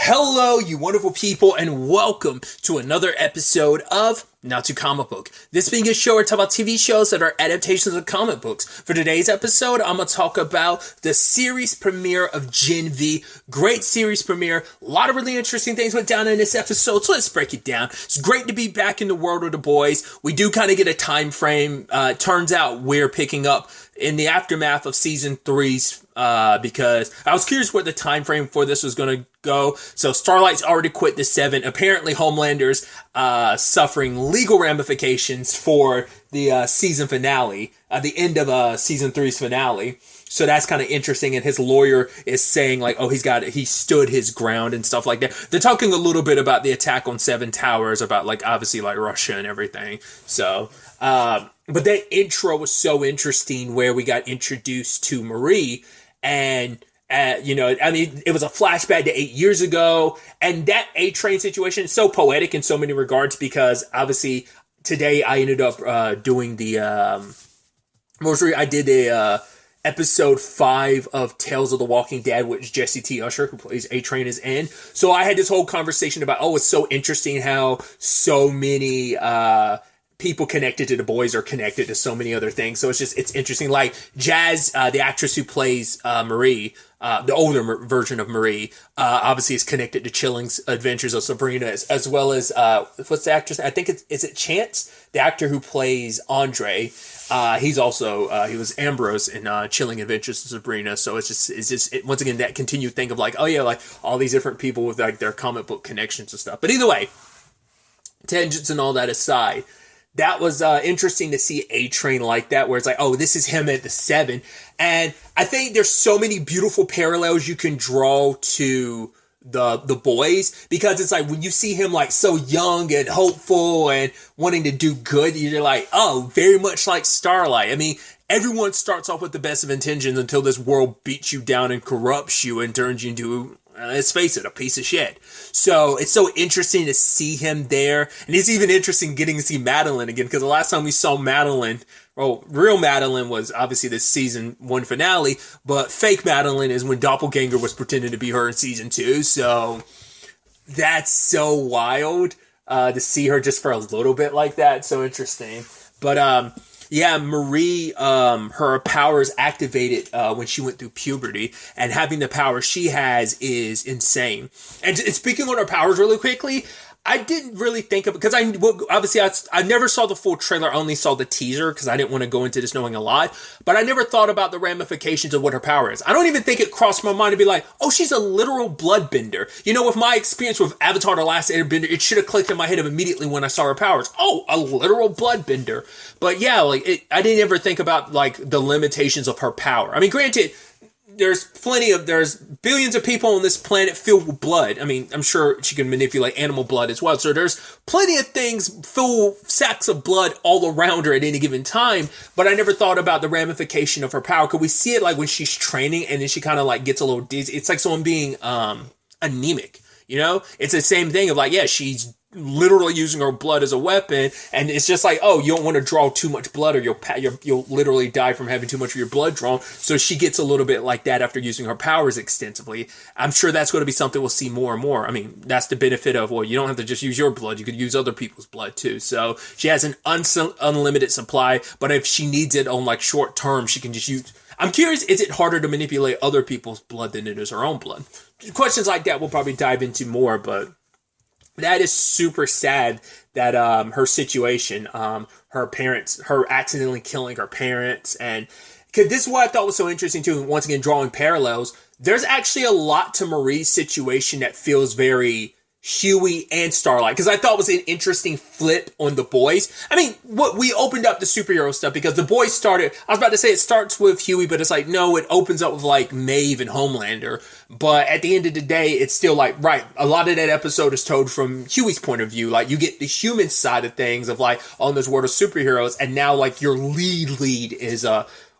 Hello, you wonderful people, and welcome to another episode of Not Too Comic Book. This being a show where I talk about TV shows that are adaptations of comic books. For today's episode, I'm going to talk about the series premiere of Gen V. Great series premiere. A lot of really interesting things went down in this episode, so let's break it down. It's great to be back in the world of the boys. We do kind of get a time frame. Turns out we're picking up in the aftermath of season 3's because I was curious what the time frame for this was going to go. So Starlight's already quit the 7. Apparently Homelander's suffering legal ramifications for the season finale, the end of season 3's finale. So that's kind of interesting. And his lawyer is saying like, oh, he stood his ground and stuff like that. They're talking a little bit about the attack on 7 Towers, about like obviously like Russia and everything. So, but that intro was so interesting where we got introduced to Marie and, it was a flashback to 8 years ago. And that A-Train situation is so poetic in so many regards because obviously today I ended up doing the, I did a episode 5 of Tales of the Walking Dead, which Jesse T. Usher, who plays A-Train, is in. So I had this whole conversation about, it's so interesting how so many people connected to the boys are connected to so many other things. So it's interesting. Like Jazz, the actress who plays Marie, the older version of Marie, obviously is connected to Chilling's Adventures of Sabrina, as well as, what's the actress? I think is it Chance? The actor who plays Andre. He's also, he was Ambrose in Chilling Adventures of Sabrina. So it's just once again, that continued thing of like, like all these different people with like their comic book connections and stuff. But either way, tangents and all that aside, that was interesting to see A-Train like that, where it's like, this is him at the 7. And I think there's so many beautiful parallels you can draw to the boys, because it's like when you see him like so young and hopeful and wanting to do good, you're like, very much like Starlight. I mean, everyone starts off with the best of intentions until this world beats you down and corrupts you and turns you into, let's face it, a piece of shit. So it's so interesting to see him there. And it's even interesting getting to see Madeline again, because the last time we saw Madeline, real Madeline was obviously the season 1 finale, but fake Madeline is when Doppelganger was pretending to be her in season 2. So that's so wild to see her just for a little bit like that. So interesting. But Marie, her powers activated when she went through puberty, and having the power she has is insane. And speaking on her powers really quickly, I didn't really think of it because I never saw the full trailer. I only saw the teaser because I didn't want to go into this knowing a lot. But I never thought about the ramifications of what her power is. I don't even think it crossed my mind to be like, she's a literal bloodbender. With my experience with Avatar: The Last Airbender, it should have clicked in my head immediately when I saw her powers. A literal bloodbender. But yeah, I didn't ever think about like the limitations of her power. I mean, granted, there's billions of people on this planet filled with blood. I mean, I'm sure she can manipulate animal blood as well. So there's plenty of things, full sacks of blood all around her at any given time. But I never thought about the ramification of her power. Could we see it like when she's training and then she kind of like gets a little dizzy? It's like someone being anemic. It's the same thing of like, she's literally using her blood as a weapon, and it's just like, you don't want to draw too much blood or you'll literally die from having too much of your blood drawn. So she gets a little bit like that after using her powers extensively. I'm sure that's going to be something we'll see more and more. I mean, that's the benefit of, you don't have to just use your blood, you could use other people's blood too. So she has an unlimited supply, but if she needs it on like short term, she can just use. I'm curious, is it harder to manipulate other people's blood than it is her own blood? Questions like that we'll probably dive into more, but that is super sad that her situation, her accidentally killing her parents, and cause this is what I thought was so interesting too. Once again, drawing parallels, there's actually a lot to Marie's situation that feels very Huey and Starlight, because I thought it was an interesting flip on the boys. I mean, we opened up the superhero stuff because the boys started, I was about to say it starts with Huey, but it's like, no, it opens up with like Maeve and Homelander. But at the end of the day, it's still like, right, a lot of that episode is told from Huey's point of view. Like you get the human side of things of like, on this world of superheroes, and now like your lead is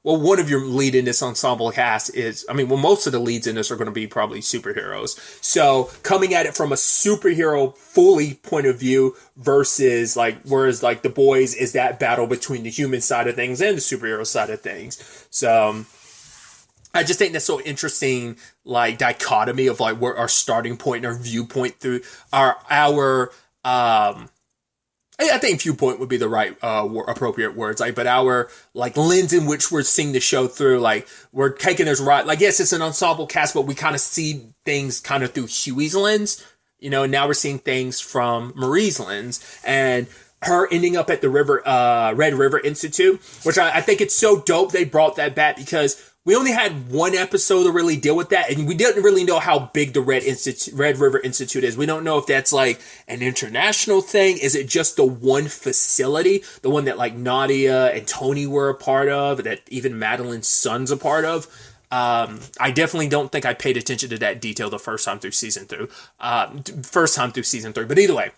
one of your lead in this ensemble cast is, most of the leads in this are going to be probably superheroes. So coming at it from a superhero fully point of view versus whereas the boys is that battle between the human side of things and the superhero side of things. So I just think that's so interesting, like dichotomy of like where our starting point and our viewpoint through our I think viewpoint would be the right appropriate words, like, but our like lens in which we're seeing the show through, like we're taking this right, like yes, it's an ensemble cast, but we kind of see things kind of through Huey's lens, you know. Now we're seeing things from Marie's lens, and her ending up at the Red River Institute, which I think it's so dope they brought that back, because we only had one episode to really deal with that, and we didn't really know how big the Red River Institute is. We don't know if that's like an international thing. Is it just the one facility, the one that like Nadia and Tony were a part of, that even Madeline's son's a part of? I definitely don't think I paid attention to that detail the first time through season 3. But either way,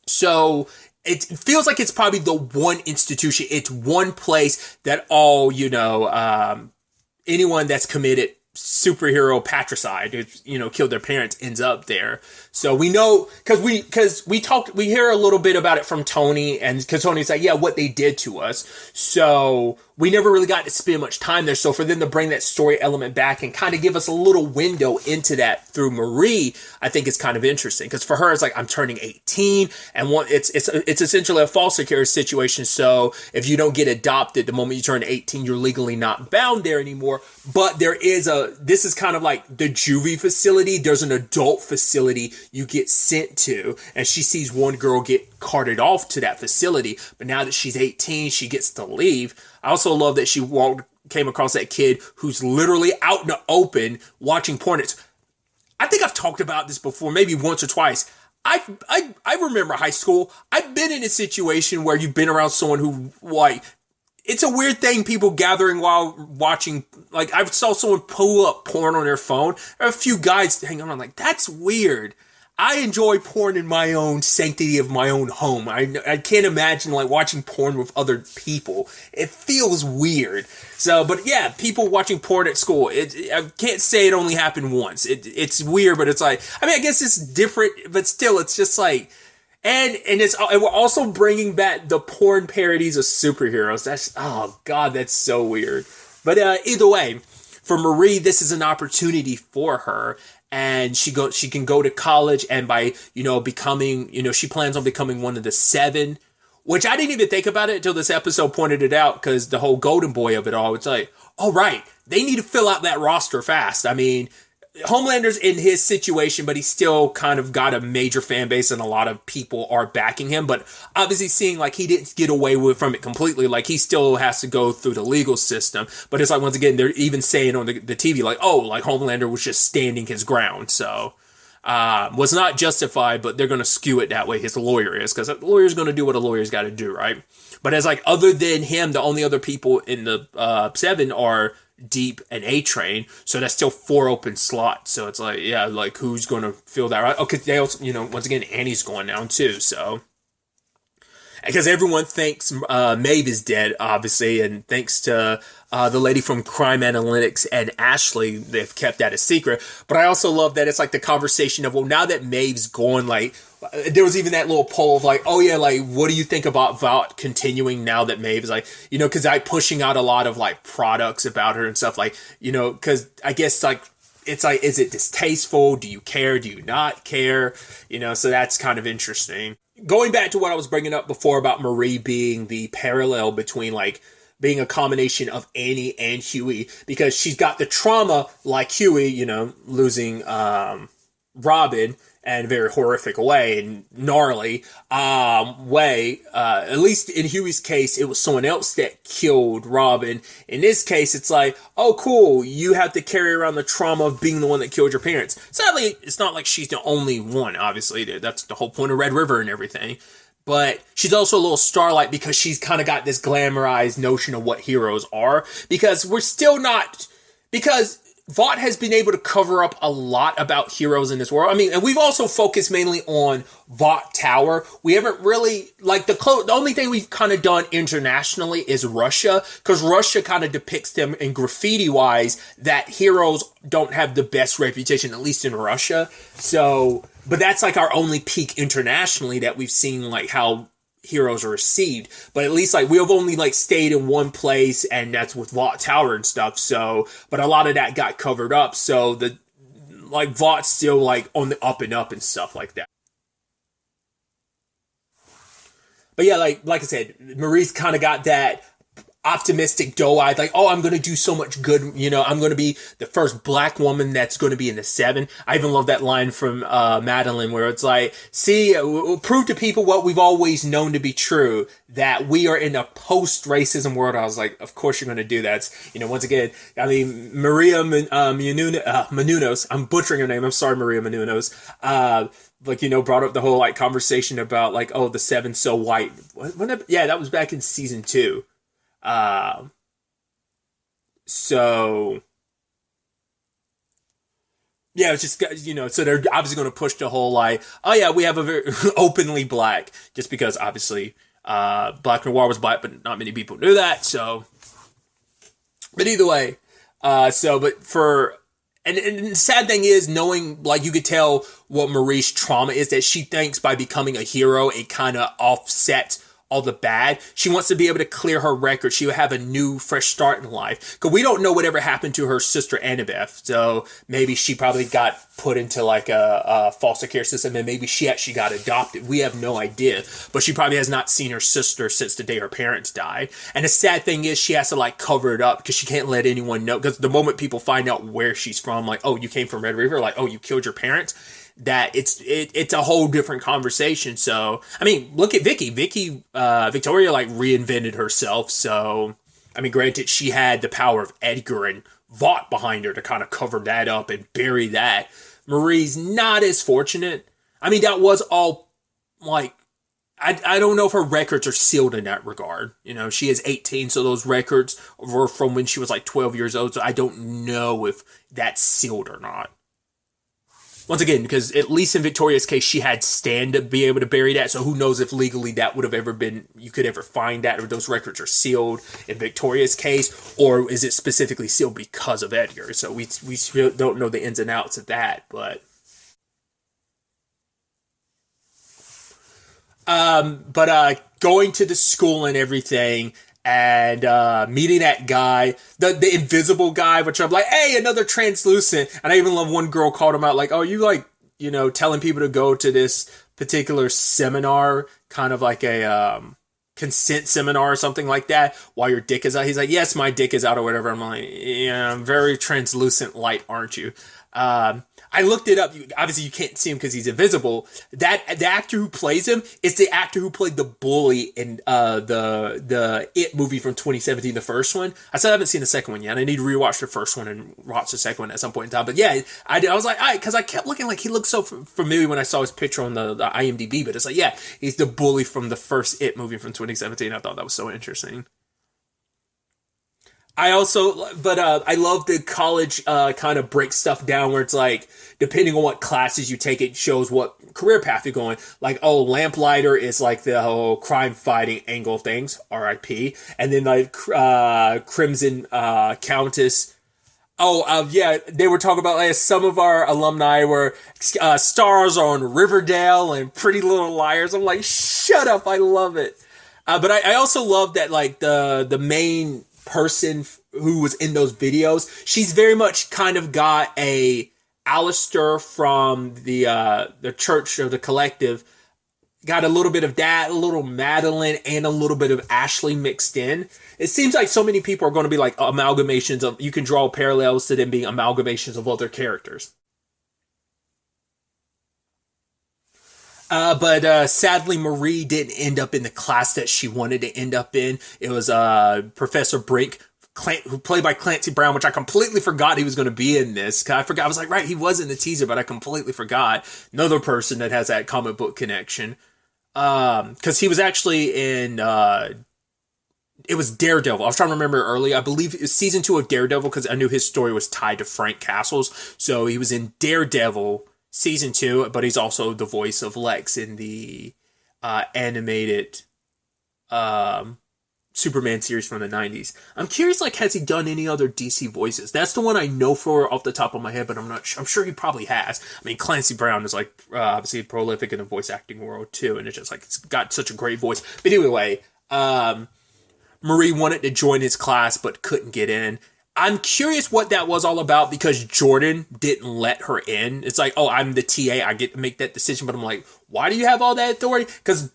so it feels like it's probably the one institution. It's one place that all, you know, anyone that's committed superhero patricide, you know, killed their parents, ends up there. So we know, because we hear a little bit about it from Tony, and because Tony's like, yeah, what they did to us. So we never really got to spend much time there. So for them to bring that story element back and kind of give us a little window into that through Marie, I think it's kind of interesting, because for her, it's like, I'm turning 18, and it's essentially a foster care situation. So if you don't get adopted the moment you turn 18, you're legally not bound there anymore. But this is kind of like the juvie facility. There's an adult facility you get sent to, and she sees one girl get carted off to that facility, but now that she's 18, she gets to leave. I also love that she came across that kid who's literally out in the open watching porn. I think I've talked about this before, maybe once or twice. I remember high school. I've been in a situation where you've been around someone who, like, it's a weird thing, people gathering while watching. Like, I saw someone pull up porn on their phone. There are a few guys hanging on, like, that's weird. I enjoy porn in my own sanctity of my own home. I can't imagine like watching porn with other people. It feels weird. So, but yeah, people watching porn at school. I can't say it only happened once. It's weird, but it's like, I mean, I guess it's different, but still, it's just like, and we're also bringing back the porn parodies of superheroes. That's, oh God, that's so weird. But either way, for Marie, this is an opportunity for her. And she can go to college, and by, you know, becoming, you know, she plans on becoming one of the 7, which I didn't even think about it until this episode pointed it out, because the whole golden boy of it all, it's like, all right, they need to fill out that roster fast. I mean, Homelander's in his situation, but he's still kind of got a major fan base, and a lot of people are backing him. But obviously seeing like he didn't get away from it completely, like he still has to go through the legal system. But it's like, once again, they're even saying on the TV, like, oh, like Homelander was just standing his ground. So was not justified, but they're going to skew it that way. His lawyer is, because the lawyer's going to do what a lawyer's got to do, right? But as like, other than him, the only other people in the 7 are Deep and A-Train, so that's still 4 open slots. So it's like, yeah, like who's going to fill that, right? Okay, they also, you know, once again, Annie's going down too, so because everyone thinks Maeve is dead, obviously, and thanks to the lady from Crime Analytics and Ashley, they've kept that a secret. But I also love that it's like the conversation of, well, now that Maeve's gone, like, there was even that little poll of like, oh yeah, like, what do you think about Vought continuing now that Maeve is like, you know, because I'm pushing out a lot of like products about her and stuff, like, you know, because I guess like, it's like, is it distasteful? Do you care? Do you not care? You know, so that's kind of interesting. Going back to what I was bringing up before about Marie being the parallel between like being a combination of Annie and Huey, because she's got the trauma like Huey, you know, losing Robin in a very horrific way and gnarly way. At least in Huey's case, it was someone else that killed Robin. In this case, it's like, oh, cool, you have to carry around the trauma of being the one that killed your parents. Sadly, it's not like she's the only one, obviously. That's the whole point of Red River and everything. But she's also a little Starlight, because she's kind of got this glamorized notion of what heroes are. Because we're still not... Because Vought has been able to cover up a lot about heroes in this world. I mean, and we've also focused mainly on Vought Tower. We haven't really, like, the only thing we've kind of done internationally is Russia, because Russia kind of depicts them in graffiti-wise that heroes don't have the best reputation, at least in Russia. So, but that's like our only peak internationally that we've seen, like, how heroes are received. But at least like we have only like stayed in one place, and that's with Vought Tower and stuff. So, but a lot of that got covered up. So the like Vaught's still like on the up and up and stuff like that. But yeah, like I said, Marie's kind of got that optimistic, doe-eyed, like, oh, I'm going to do so much good. You know, I'm going to be the first black woman that's going to be in the 7. I even love that line from Madeline where it's like, see, we'll prove to people what we've always known to be true, that we are in a post-racism world. I was like, of course you're going to do that. It's, you know, once again, I mean, Maria Menounos, I'm butchering her name. I'm sorry, Maria Menounos. Like, you know, brought up the whole like conversation about like, oh, the 7's so white. Yeah, that was back in season 2. So yeah, it's just, you know, so they're obviously going to push the whole like, oh yeah, we have a very openly black, just because obviously Black Noir was black, but not many people knew that. So, but either way, but for and the sad thing is, knowing, like, you could tell what Marie's trauma is, that she thinks by becoming a hero it kind of offsets all the bad. She wants to be able to clear her record. She will have a new, fresh start in life. Because we don't know whatever happened to her sister Annabeth. So maybe she probably got put into like a foster care system, and maybe she actually got adopted. We have no idea. But she probably has not seen her sister since the day her parents died. And the sad thing is, she has to like cover it up because she can't let anyone know. Because the moment people find out where she's from, like, oh, you came from Red River, like, oh, you killed your parents, that it's a whole different conversation. So, I mean, look at Vicky. Victoria, like, reinvented herself. So, I mean, granted, she had the power of Edgar and Vought behind her to kind of cover that up and bury that. Marie's not as fortunate. I mean, that was all, like, I don't know if her records are sealed in that regard. You know, she is 18, so those records were from when she was, like, 12 years old. So I don't know if that's sealed or not. Once again, because at least in Victoria's case, she had Stan to be able to bury that. So who knows if legally that would have ever been, you could ever find that, or those records are sealed in Victoria's case, or is it specifically sealed because of Edgar? So we still don't know the ins and outs of that, but. Going to the school and everything, and meeting that guy, the invisible guy, which I'm like, hey, another translucent. And I even love one girl called him out, like, oh, you like, you know, telling people to go to this particular seminar, kind of like a consent seminar or something like that, while your dick is out. He's like, yes, my dick is out or whatever. I'm like, yeah, I'm very translucent light, aren't you? I looked it up. Obviously, you can't see him because he's invisible. The actor who plays him is the actor who played the bully in the It movie from 2017, the first one. I still haven't seen the second one yet. I need to rewatch the first one and watch the second one at some point in time. But yeah, I was like, because I kept looking like he looked so familiar when I saw his picture on the IMDb. But it's like, yeah, he's the bully from the first It movie from 2017. I thought that was so interesting. I love the college kind of break stuff down where it's like, depending on what classes you take, it shows what career path you're going. Like, oh, Lamplighter is like the whole crime fighting angle of things, R.I.P. And then like Crimson Countess. Yeah, they were talking about like some of our alumni were stars on Riverdale and Pretty Little Liars. I'm like, shut up, I love it. But I also love that like the main person who was in those videos, she's very much kind of got a Alistair from the church or the collective, got a little bit of that, a little Madeline, and a little bit of Ashley mixed in. It seems like so many people are going to be like amalgamations of, you can draw parallels to them being amalgamations of other characters. But sadly, Marie didn't end up in the class that she wanted to end up in. It was Professor Brink, who played by Clancy Brown, which I completely forgot he was going to be in this. I forgot. I was like, right, he was in the teaser, but I completely forgot. Another person that has that comic book connection. Because he was actually in... it was Daredevil. I was trying to remember early. I believe it was season 2 of Daredevil, because I knew his story was tied to Frank Castle's. So he was in Daredevil season 2, but he's also the voice of Lex in the animated Superman series from the 90s. I'm curious, like, has he done any other DC voices? That's the one I know for off the top of my head, but I'm sure he probably has. I mean, Clancy Brown is, like, obviously prolific in the voice acting world, too, and it's just, like, it's got such a great voice. But anyway, Marie wanted to join his class, but couldn't get in. I'm curious what that was all about because Jordan didn't let her in. It's like, oh, I'm the TA. I get to make that decision. But I'm like, why do you have all that authority? Because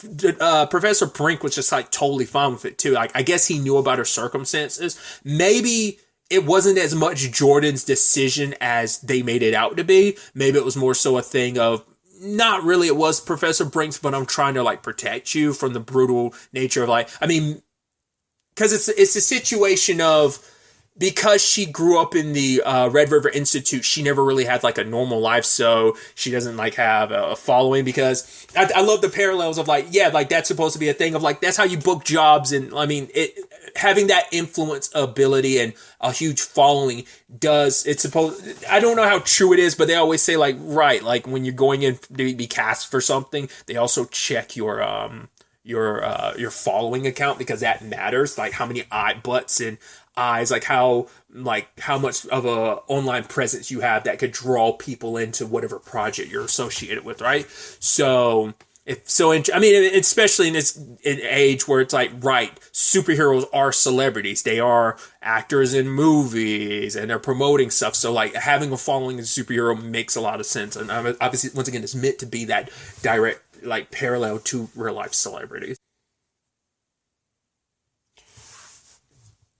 Professor Brink was just like totally fine with it too. Like, I guess he knew about her circumstances. Maybe it wasn't as much Jordan's decision as they made it out to be. Maybe it was more so a thing of, not really, it was Professor Brink's, but I'm trying to like protect you from the brutal nature of like, I mean, because it's a situation of, because she grew up in the Red River Institute, she never really had like a normal life, so she doesn't like have a following. Because I love the parallels of like, yeah, like that's supposed to be a thing of like, that's how you book jobs. And I mean, having that influence ability and a huge following I don't know how true it is, but they always say like, right, like when you're going in to be cast for something, they also check your following account because that matters, like how many butts and eyes, like how much of a online presence you have that could draw people into whatever project you're associated with, right? So I mean, especially in this age where it's like, right, superheroes are celebrities, they are actors in movies and they're promoting stuff, so like having a following as a superhero makes a lot of sense. And obviously once again, it's meant to be that direct like parallel to real life celebrities.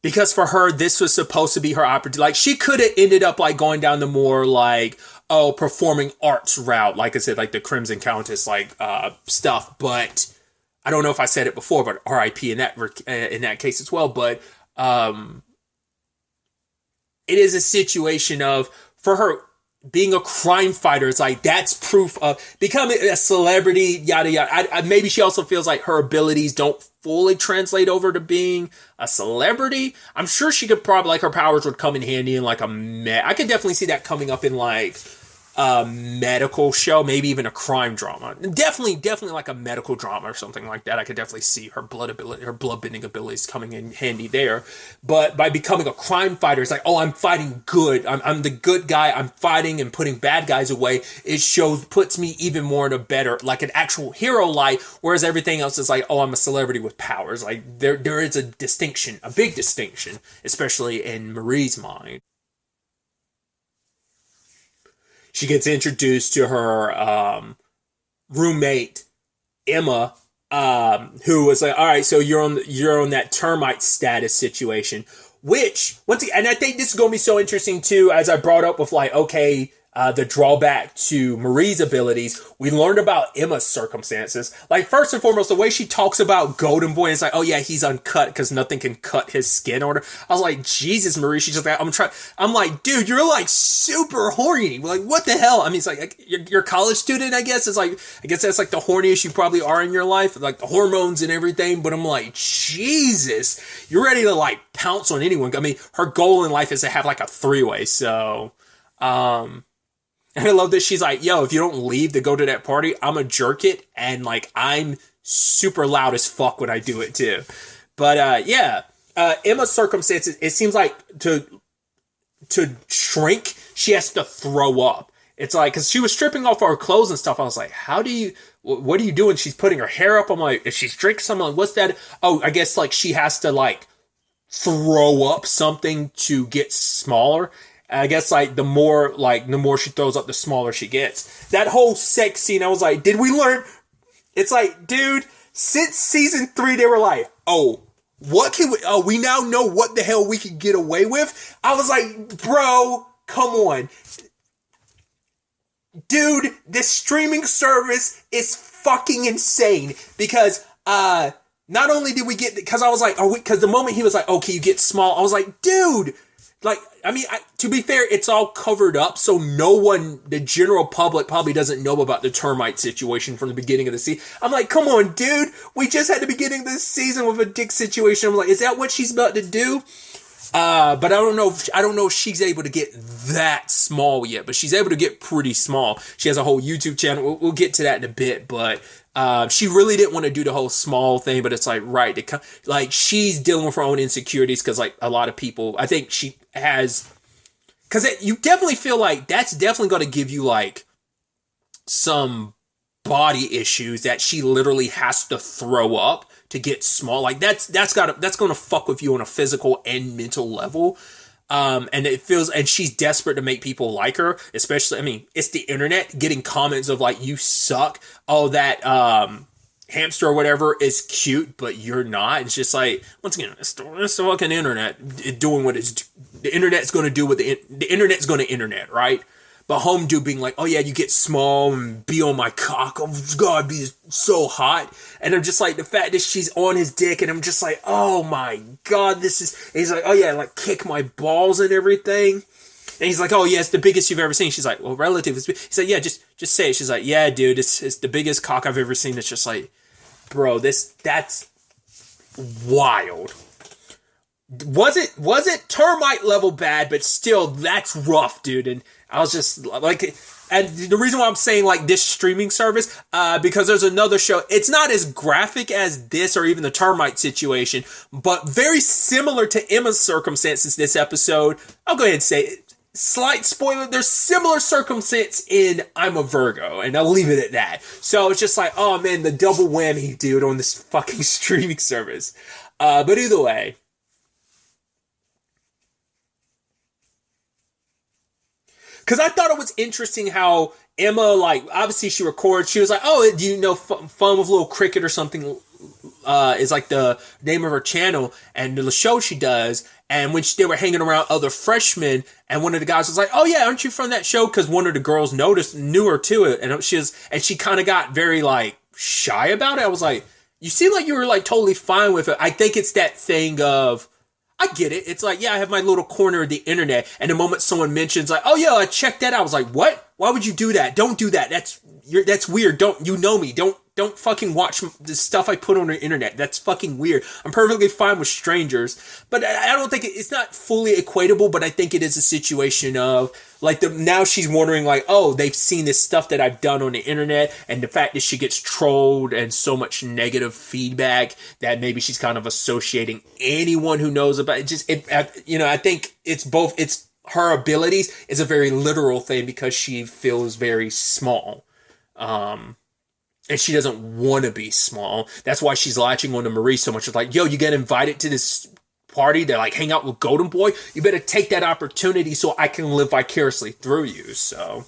Because for her, this was supposed to be her opportunity. Like, she could have ended up, like, going down the more, like, performing arts route. Like I said, like, the Crimson Countess, like, stuff. But, I don't know if I said it before, but R.I.P. in that case as well. But, it is a situation of, for her, being a crime fighter, it's like, that's proof of becoming a celebrity, yada, yada. Maybe she also feels like her abilities don't fully translate over to being a celebrity. I'm sure she could probably, like, her powers would come in handy in, like, I could definitely see that coming up in, like, a medical show, maybe even a crime drama. Definitely like a medical drama or something like that. I could definitely see her blood-bending abilities coming in handy there. But by becoming a crime fighter, it's like, oh, I'm fighting good. I'm the good guy. I'm fighting and putting bad guys away. It puts me even more in a better, like an actual hero light, whereas everything else is like, oh, I'm a celebrity with powers. Like, there is a distinction, a big distinction, especially in Marie's mind. She gets introduced to her roommate, Emma, who was like, all right, so you're on that termite status situation, which, once again, and I think this is going to be so interesting too, as I brought up with like, okay, the drawback to Marie's abilities, we learned about Emma's circumstances. Like, first and foremost, the way she talks about Golden Boy, it's like, oh yeah, he's uncut because nothing can cut his skin or whatever. I was like, Jesus, Marie, she's just like, I'm like, dude, you're like super horny. Like, what the hell? I mean, it's like, you're a college student, I guess. It's like, I guess that's like the horniest you probably are in your life, like the hormones and everything. But I'm like, Jesus, you're ready to like pounce on anyone. I mean, her goal in life is to have like a three-way. So, and I love that she's like, yo, if you don't leave to go to that party, I'm a jerk it. And like, I'm super loud as fuck when I do it too. But yeah, Emma's circumstances, it seems like to shrink, she has to throw up. It's like, cause she was stripping off her clothes and stuff. I was like, what are you doing? She's putting her hair up. I'm like, if she's drinking something, like, what's that? Oh, I guess like she has to like throw up something to get smaller. I guess like the more she throws up, the smaller she gets. That whole sex scene, I was like, did we learn? It's like, dude, since season 3, they were like, oh, we now know what the hell we can get away with. I was like, bro, come on. Dude, this streaming service is fucking insane because, not only did we get, because I was like, because the moment he was like, okay, you get small, I was like, dude, like, I mean, to be fair, it's all covered up, so the general public probably doesn't know about the termite situation from the beginning of the season. I'm like, come on, dude, we just had the beginning of this season with a dick situation. I'm like, is that what she's about to do? But I don't know if she's able to get that small yet, but she's able to get pretty small. She has a whole YouTube channel. We'll get to that in a bit, but She really didn't want to do the whole small thing, but it's like, right, like she's dealing with her own insecurities because like a lot of people, I think she has, because you definitely feel like that's definitely going to give you like some body issues that she literally has to throw up to get small. Like that's going to fuck with you on a physical and mental level. And it feels, and she's desperate to make people like her, especially, I mean, it's the internet, getting comments of like, you suck. Oh, that, hamster or whatever is cute, but you're not. It's just like, once again, it's the fucking internet doing what the internet's going to do what the internet's going to internet, right? But home dude being like, oh yeah, you get small and be on my cock. Oh God, be so hot. And I'm just like, the fact that she's on his dick, and I'm just like, oh my God, he's like, oh yeah, like kick my balls and everything. And he's like, oh yeah, it's the biggest you've ever seen. She's like, well, relative. He's like, yeah, just say it. She's like, yeah, dude, it's the biggest cock I've ever seen. It's just like, bro, that's wild. Was it termite level bad, but still, that's rough, dude. And I was just like, and the reason why I'm saying like this streaming service, because there's another show. It's not as graphic as this or even the termite situation, but very similar to Emma's circumstances this episode. I'll go ahead and say it. Slight spoiler, there's similar circumstance in I'm a Virgo, and I'll leave it at that. So it's just like, oh man, the double whammy, dude, on this fucking streaming service. But either way. Because I thought it was interesting how Emma, like, obviously she records, she was like, oh, do you know Fun with Little Cricket or something is like the name of her channel, and the show she does, and when they were hanging around other freshmen, and one of the guys was like, oh yeah, aren't you from that show? Because one of the girls knew her to it, and she kind of got very, like, shy about it. I was like, you seem like you were, like, totally fine with it. I think it's that thing of, I get it. It's like, yeah, I have my little corner of the internet. And the moment someone mentions like, oh yeah, I checked that out. I was like, what? Why would you do that? Don't do that. That's weird. You know me. Don't fucking watch the stuff I put on the internet. That's fucking weird. I'm perfectly fine with strangers, but I don't think it's not fully equatable, but I think it is a situation of like now she's wondering like, oh, they've seen this stuff that I've done on the internet, and the fact that she gets trolled and so much negative feedback that maybe she's kind of associating anyone who knows about it. I think it's both. It's her abilities is a very literal thing because she feels very small. And she doesn't want to be small. That's why she's latching on to Marie so much. It's like, yo, you get invited to this party to like hang out with Golden Boy. You better take that opportunity so I can live vicariously through you. So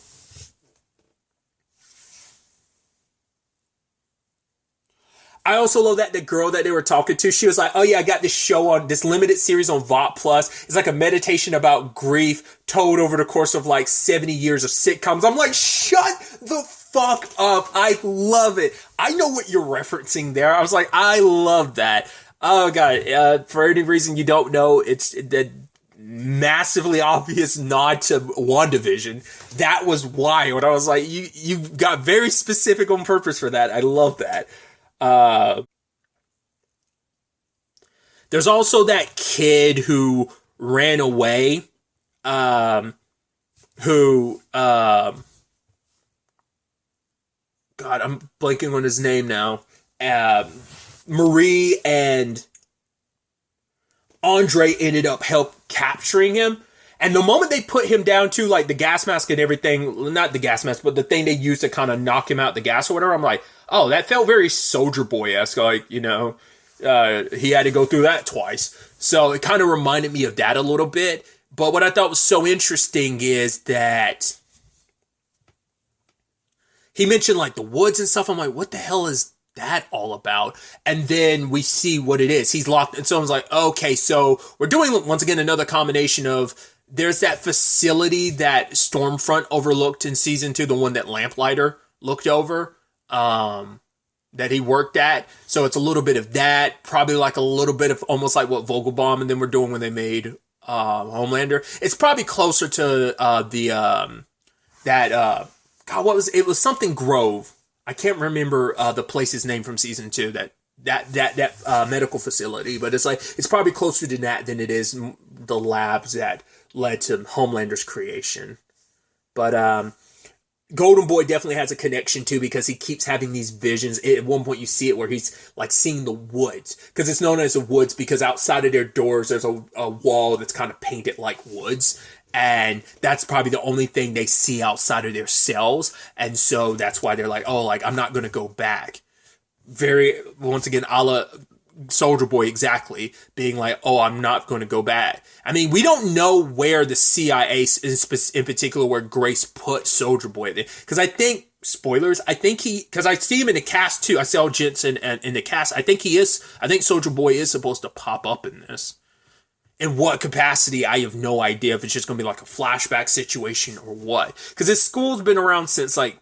I also love that the girl that they were talking to, she was like, oh yeah, I got this show on this limited series on VOT Plus. It's like a meditation about grief told over the course of like 70 years of sitcoms. I'm like, shut the fuck up. I love it. I know what you're referencing there. I was like, I love that. Oh god. For any reason you don't know, it's the massively obvious nod to WandaVision. That was wild. I was like, you got very specific on purpose for that. I love that. There's also that kid who ran away, God, I'm blanking on his name now. Marie and Andre ended up capturing him. And the moment they put him down to like the gas mask and everything, not the gas mask, but the thing they used to kind of knock him out the gas or whatever, I'm like, oh, that felt very Soldier Boy-esque. Like, he had to go through that twice. So it kind of reminded me of that a little bit. But what I thought was so interesting is that he mentioned like the woods and stuff. I'm like, what the hell is that all about? And then we see what it is. He's locked. And someone's like, okay, so we're doing once again another combination of there's that facility that Stormfront overlooked in season 2, the one that Lamplighter looked over, that he worked at. So it's a little bit of that, probably like a little bit of almost like what Vogelbaum and them were doing when they made Homelander. It's probably closer to God, what was it? It was something Grove. I can't remember the place's name from season 2. That medical facility, but it's like it's probably closer to that than it is the labs that led to Homelander's creation. But Golden Boy definitely has a connection too, because he keeps having these visions. At one point you see it where he's like seeing the woods, because it's known as the woods because outside of their doors there's a wall that's kind of painted like woods, and that's probably the only thing they see outside of their cells, and so that's why they're like, oh, like I'm not going to go back. Very, once again, a la Soldier Boy, exactly, being like, oh, I'm not going to go back. I mean, we don't know where the CIA, in particular, where Grace put Soldier Boy, because I think, spoilers, I think because I see him in the cast too, I saw Jensen in the cast, I think Soldier Boy is supposed to pop up in this. In what capacity, I have no idea, if it's just going to be like a flashback situation or what. Because this school's been around since like,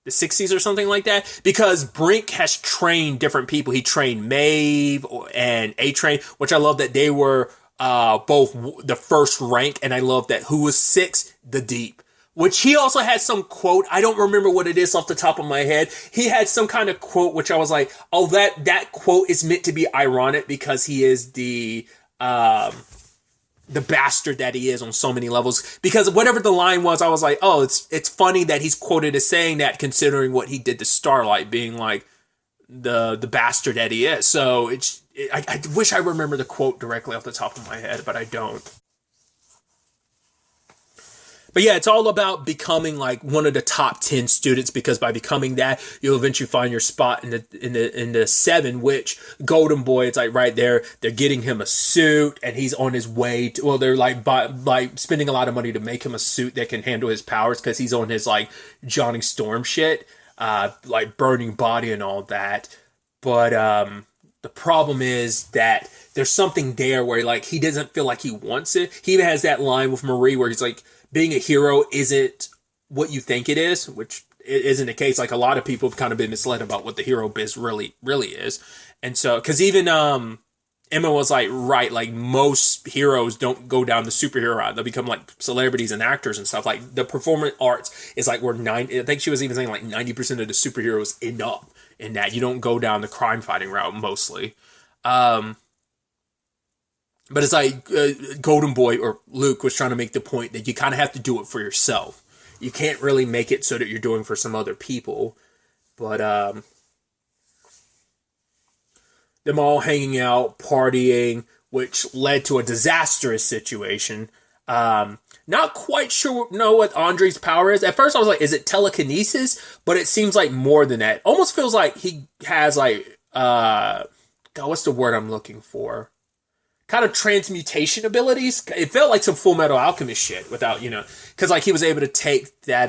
the 60s or something like that, because Brink has trained different people. He trained Maeve and A-Train, which I love that they were both the first rank, and I love that who was 6, the Deep, which he also had some quote. I don't remember what it is off the top of my head. He had some kind of quote, which I was like, oh, that quote is meant to be ironic because he is the bastard that he is on so many levels, because whatever the line was, I was like, oh, it's funny that he's quoted as saying that, considering what he did to Starlight, being like the bastard that he is. So I wish I remember the quote directly off the top of my head, but I don't. But yeah, it's all about becoming like one of the top 10 students, because by becoming that, you'll eventually find your spot in the 7, which Golden Boy, it's like right there, they're getting him a suit, and he's on his way to, well, they're like spending a lot of money to make him a suit that can handle his powers, because he's on his like Johnny Storm shit, like burning body and all that. But the problem is that there's something there where like he doesn't feel like he wants it. He even has that line with Marie where he's like, being a hero isn't what you think it is, which it isn't the case. Like, a lot of people have kind of been misled about what the hero biz really is. And so, because even Emma was like, right, like most heroes don't go down the superhero route. They'll become like celebrities and actors and stuff. Like the performance arts is like I think she was even saying like 90% of the superheroes end up in that. You don't go down the crime fighting route mostly. But it's like Golden Boy or Luke was trying to make the point that you kind of have to do it for yourself. You can't really make it so that you're doing for some other people. But them all hanging out, partying, which led to a disastrous situation. Not quite sure know what Andre's power is. At first I was like, is it telekinesis? But it seems like more than that. Almost feels like he has like, God, what's the word I'm looking for? Kind of transmutation abilities. It felt like some Full Metal Alchemist shit without, because like he was able to take that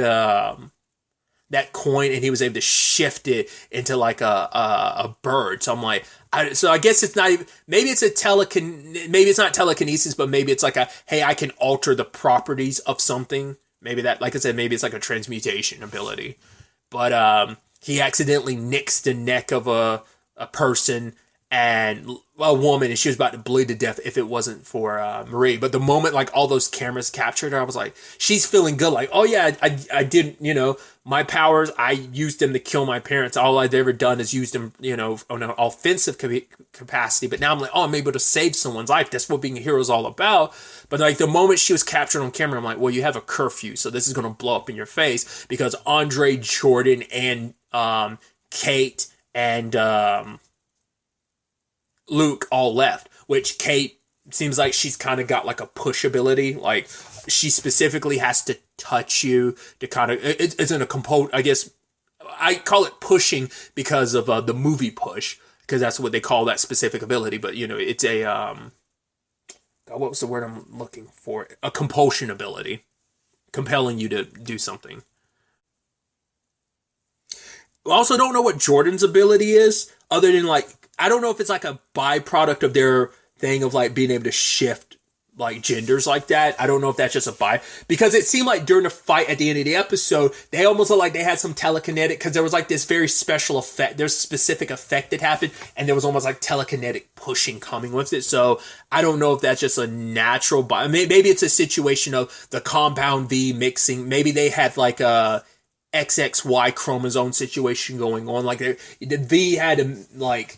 that coin and he was able to shift it into like a bird. So I'm like, I guess it's not even, maybe it's not telekinesis, but maybe it's like hey, I can alter the properties of something. Maybe that, like I said, maybe it's like a transmutation ability. But he accidentally nicks the neck of a person and a woman, and she was about to bleed to death if it wasn't for Marie. But the moment like all those cameras captured her, I was like, she's feeling good. Like, oh yeah, I didn't, my powers, I used them to kill my parents. All I've ever done is used them, on an offensive capacity. But now I'm like, oh, I'm able to save someone's life. That's what being a hero is all about. But like the moment she was captured on camera, I'm like, well, you have a curfew, so this is going to blow up in your face, because Andre, Jordan, and Kate and Luke all left, which Kate seems like she's kind of got like a push ability. Like she specifically has to touch you to kind of, it's in a I guess I call it pushing because of the movie Push, because that's what they call that specific ability. But it's a, God, what was the word I'm looking for? A compulsion ability, compelling you to do something. I also don't know what Jordan's ability is, other than like, I don't know if it's like a byproduct of their thing of like being able to shift like genders like that. I don't know if that's just because it seemed like during the fight at the end of the episode, they almost looked like they had some telekinetic, because there was like this very special effect. There's a specific effect that happened, and there was almost like telekinetic pushing coming with it. So I don't know if that's just a natural, maybe it's a situation of the compound V mixing. Maybe they had like a XXY chromosome situation going on. Like the V had to like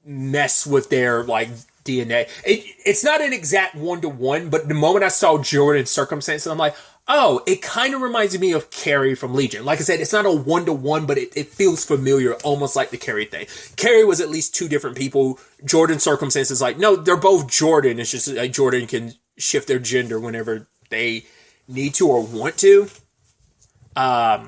mess with their like DNA. It's not an exact 1-to-1, but the moment I saw Jordan's circumstances, I'm like, Oh, it kind of reminds me of Carrie from Legion. Like I said, it's not a one-to-one, but it feels familiar, almost like the Carrie thing. Carrie was at least two different people. Jordan's circumstances, like, no, they're both Jordan. It's just like Jordan can shift their gender whenever they need to or want to. I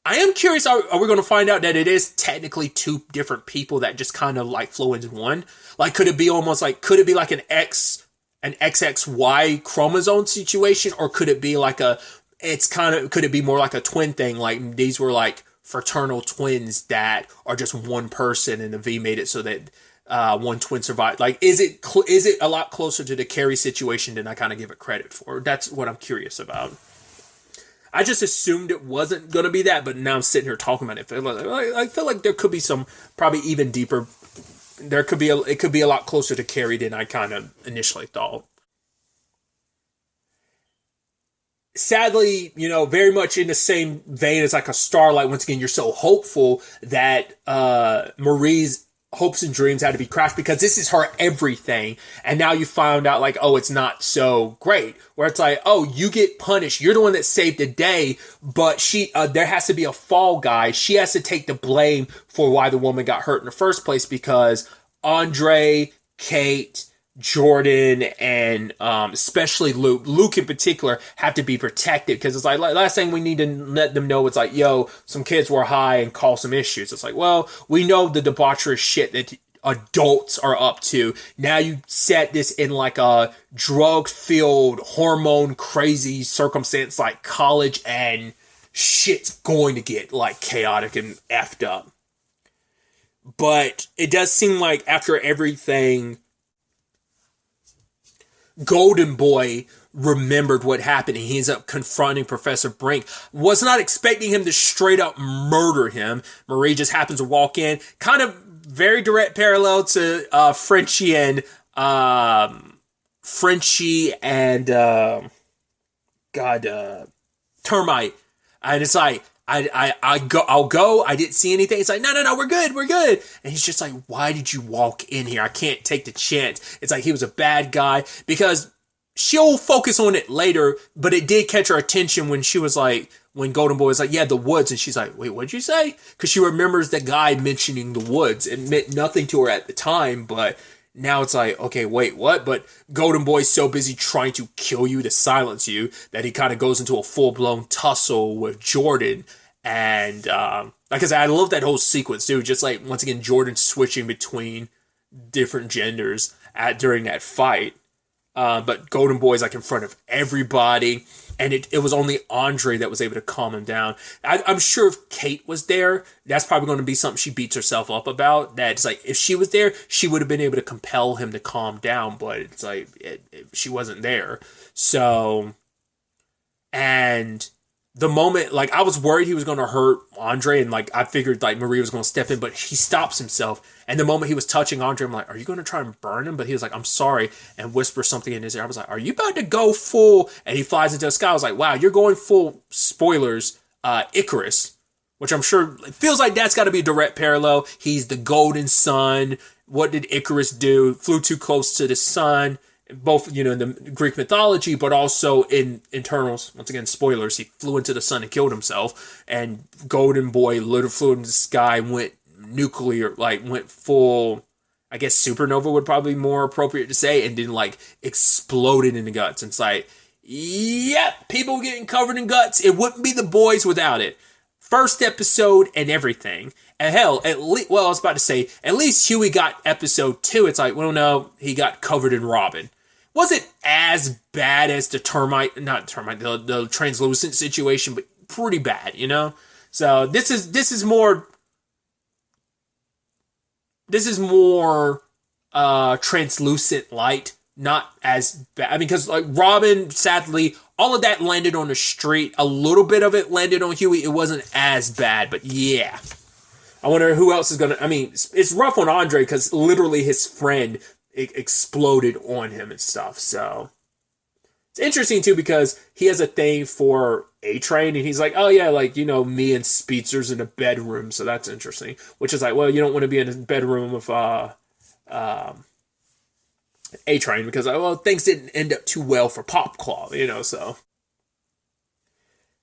am curious, are we going to find out that it is technically two different people that just kind of like flow into one? Like, could it be like an XXY chromosome situation, or could it be like could it be more like a twin thing? Like these were like fraternal twins that are just one person, and the V made it so that one twin survived. Like, is it a lot closer to the Carrie situation than I kind of give it credit for? That's what I'm curious about. I just assumed it wasn't going to be that, but now I'm sitting here talking about it. I feel like there could be some probably even deeper. It could be a lot closer to Carrie than I kind of initially thought. Sadly, very much in the same vein as like a Starlight. Once again, you're so hopeful that Marie's hopes and dreams had to be crashed because this is her everything, and now you found out like, oh, it's not so great. Where it's like, oh, you get punished. You're the one that saved the day, but there has to be a fall guy. She has to take the blame for why the woman got hurt in the first place because Andre, Kate, Jordan, and especially Luke in particular, have to be protected because it's like last thing we need to let them know it's like, yo, some kids were high and cause some issues. It's like, well, we know the debaucherous shit that adults are up to. Now you set this in like a drug-filled, hormone crazy circumstance like college, and shit's going to get like chaotic and effed up. But it does seem like after everything, Golden Boy remembered what happened, and he ends up confronting Professor Brink. Was not expecting him to straight up murder him. Marie just happens to walk in. Kind of very direct parallel to Frenchie and Termite. And it's like, I'll go. I didn't see anything. It's like, no, we're good. And he's just like, why did you walk in here? I can't take the chance. It's like he was a bad guy, because she'll focus on it later, but it did catch her attention when she was like, when Golden Boy was like, yeah, the woods. And she's like, wait, what'd you say? Because she remembers the guy mentioning the woods. It meant nothing to her at the time, but now it's like, okay, wait, what? But Golden Boy's so busy trying to kill you, to silence you, that he kind of goes into a full-blown tussle with Jordan. And like I said, I love that whole sequence too. Just like, once again, Jordan switching between different genders during that fight. But Golden Boy's like in front of everybody. And it was only Andre that was able to calm him down. I'm sure if Kate was there, that's probably going to be something she beats herself up about. That's like, if she was there, she would have been able to compel him to calm down. But it's like, she wasn't there. So, and the moment, like, I was worried he was going to hurt Andre, and like I figured like Marie was going to step in, but he stops himself. And the moment he was touching Andre, I'm like, are you going to try and burn him? But he was like, I'm sorry, and whispers something in his ear. I was like, are you about to go full? And he flies into the sky. I was like, wow, you're going full, spoilers, Icarus, which I'm sure it feels like that's got to be a direct parallel. He's the golden sun. What did Icarus do? Flew too close to the sun. Both, in the Greek mythology, but also in Eternals. Once again, spoilers, he flew into the sun and killed himself. And Golden Boy literally flew into the sky, went nuclear, like went full, I guess supernova would probably be more appropriate to say, and then like exploded in the guts. And it's like, yep, people getting covered in guts. It wouldn't be the boys without it. First episode and everything. And hell, I was about to say, at least Huey got episode 2. It's like, well, no, he got covered in Robin. Wasn't as bad as the the translucent situation, but pretty bad, So this is more translucent light, not as bad. I mean, because like Robin, sadly, all of that landed on the street. A little bit of it landed on Huey. It wasn't as bad, but yeah. I wonder who else is going to... I mean, it's rough on Andre because literally his friend exploded on him and stuff. So it's interesting, too, because he has a thing for A-Train, and he's like, oh, yeah, like, me and Speedster's in a bedroom, so that's interesting. Which is like, well, you don't want to be in a bedroom with A-Train because, well, things didn't end up too well for Popclaw, so.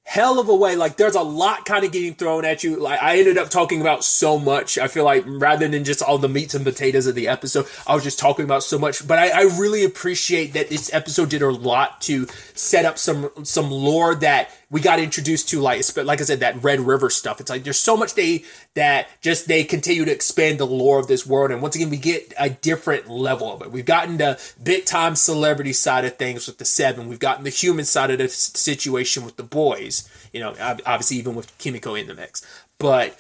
Hell of a way, like, there's a lot kind of getting thrown at you. Like, I ended up talking about so much. I feel like rather than just all the meats and potatoes of the episode, I was just talking about so much. But I really appreciate that this episode did a lot to set up some lore that we got introduced to, like I said, that Red River stuff. It's like there's so much they continue to expand the lore of this world. And once again, we get a different level of it. We've gotten the big time celebrity side of things with the Seven. We've gotten the human side of the situation with the boys. Obviously even with Kimiko in the mix. But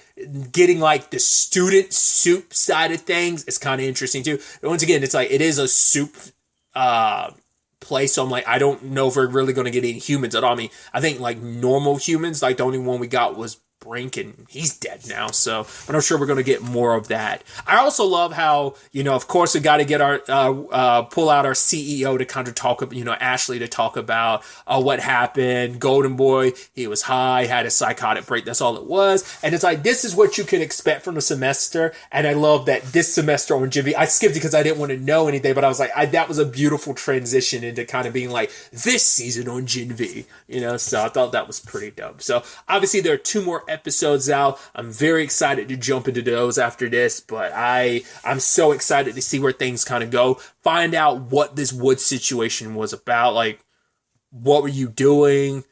getting like the student soup side of things is kind of interesting too. And once again, it's like it is a soup place, so I'm like, I don't know if we're really going to get any humans at all. I mean, I think like normal humans, like the only one we got was Brink, and he's dead now, so but I'm sure we're going to get more of that. I also love how, of course we got to get our pull out our CEO to kind of talk, Ashley, to talk about what happened. Golden Boy, he was high, had a psychotic break, that's all it was. And it's like, this is what you can expect from the semester. And I love that this semester on Gen V, I skipped it because I didn't want to know anything, but I was like, that was a beautiful transition into kind of being like this season on Gen V, so I thought that was pretty dope. So obviously there are 2 more episodes out. I'm very excited to jump into those after this, but I'm so excited to see where things kind of go, find out what this Wood situation was about. Like, what were you doing?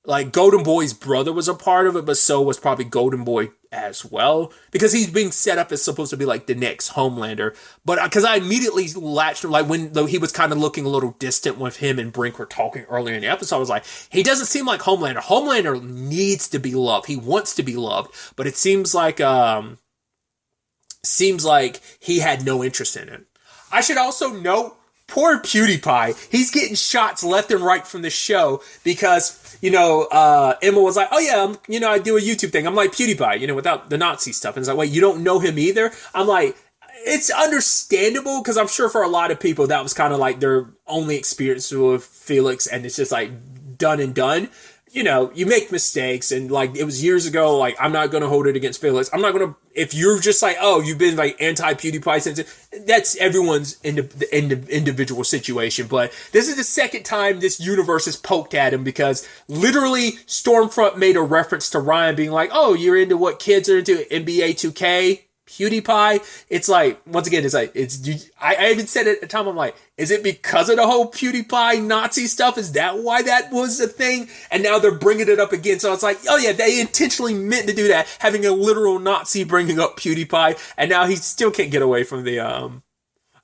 Like, Golden Boy's brother was a part of it, but so was probably Golden Boy as well, because he's being set up as supposed to be like the next Homelander. But because I immediately latched him, like when he was kind of looking a little distant with him and Brink were talking earlier in the episode, I was like, he doesn't seem like Homelander. Homelander needs to be loved. He wants to be loved, but it seems like he had no interest in it. I should also note, poor PewDiePie. He's getting shots left and right from the show because, Emma was like, oh yeah, I do a YouTube thing. I'm like, PewDiePie, without the Nazi stuff. And it's like, wait, you don't know him either? I'm like, it's understandable because I'm sure for a lot of people that was kind of like their only experience with Felix, and it's just like done and done. You make mistakes, and like it was years ago. Like, I'm not going to hold it against Felix. I'm not going to, if you're just like, oh, you've been like anti-PewDiePie since, that's everyone's individual situation. But this is the second time this universe has poked at him, because literally Stormfront made a reference to Ryan being like, oh, you're into what kids are into, NBA 2K? PewDiePie. It's like, once again, it's like, I even said it at the time, I'm like, is it because of the whole PewDiePie Nazi stuff? Is that why that was a thing? And now they're bringing it up again. So it's like, oh yeah, they intentionally meant to do that, having a literal Nazi bringing up PewDiePie, and now he still can't get away from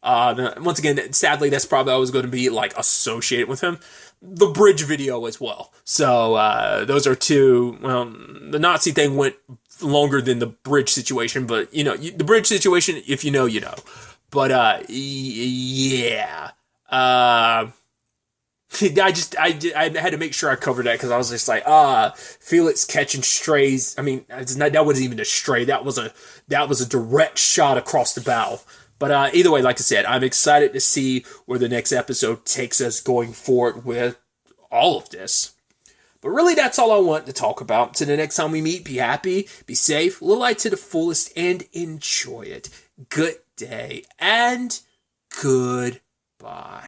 once again, sadly, that's probably always going to be like associated with him. The bridge video as well. So those are 2. Well, the Nazi thing went longer than the bridge situation, but the bridge situation, if you know, But yeah. I had to make sure I covered that, because I was just like, Felix catching strays. I mean, that wasn't even a stray. That was a direct shot across the bow. But either way, like I said, I'm excited to see where the next episode takes us going forward with all of this. But really, that's all I want to talk about. Till the next time we meet, be happy, be safe, live life to the fullest, and enjoy it. Good day, and goodbye.